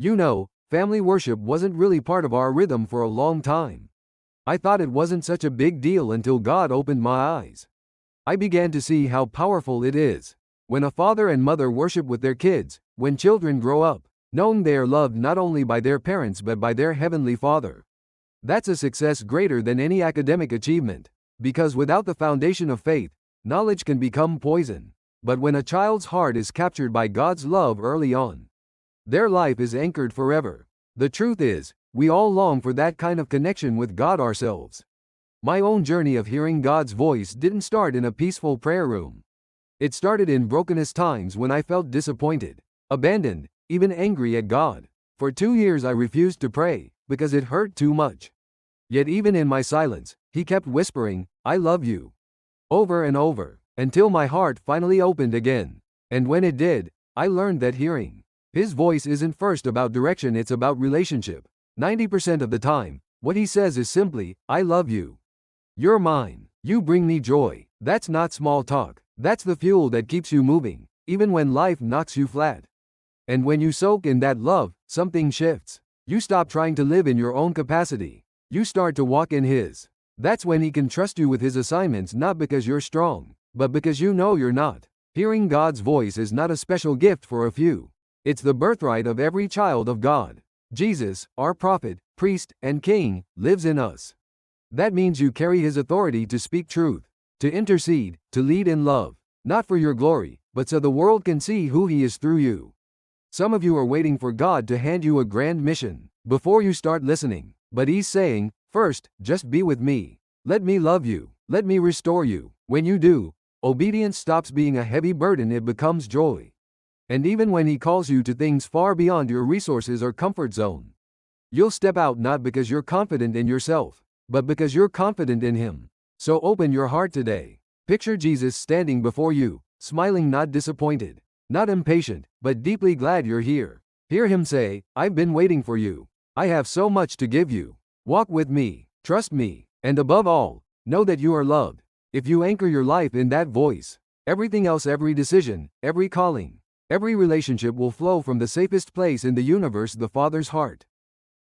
You know, family worship wasn't really part of our rhythm for a long time. I thought it wasn't such a big deal until God opened my eyes. I began to see how powerful it is when a father and mother worship with their kids, when children grow up, knowing they are loved not only by their parents but by their heavenly Father. That's a success greater than any academic achievement, because without the foundation of faith, knowledge can become poison. But when a child's heart is captured by God's love early on, their life is anchored forever. The truth is, we all long for that kind of connection with God ourselves. My own journey of hearing God's voice didn't start in a peaceful prayer room. It started in brokenness times when I felt disappointed, abandoned, even angry at God. For 2 years I refused to pray, because it hurt too much. Yet even in my silence, He kept whispering, "I love you," over and over, until my heart finally opened again. And when it did, I learned that hearing His voice isn't first about direction, it's about relationship. 90% of the time, what He says is simply, "I love you. You're mine. You bring me joy." That's not small talk. That's the fuel that keeps you moving, even when life knocks you flat. And when you soak in that love, something shifts. You stop trying to live in your own capacity. You start to walk in His. That's when He can trust you with His assignments, not because you're strong, but because you know you're not. Hearing God's voice is not a special gift for a few. It's the birthright of every child of God. Jesus, our prophet, priest, and king, lives in us. That means you carry His authority to speak truth, to intercede, to lead in love, not for your glory, but so the world can see who He is through you. Some of you are waiting for God to hand you a grand mission before you start listening, but He's saying, first, just be with me. Let me love you. Let me restore you. When you do, obedience stops being a heavy burden, it becomes joy. And even when He calls you to things far beyond your resources or comfort zone, you'll step out not because you're confident in yourself, but because you're confident in Him. So open your heart today. Picture Jesus standing before you, smiling, not disappointed, not impatient, but deeply glad you're here. Hear Him say, "I've been waiting for you. I have so much to give you. Walk with me, trust me, and above all, know that you are loved." If you anchor your life in that voice, everything else, every decision, every calling, every relationship will flow from the safest place in the universe, the Father's heart.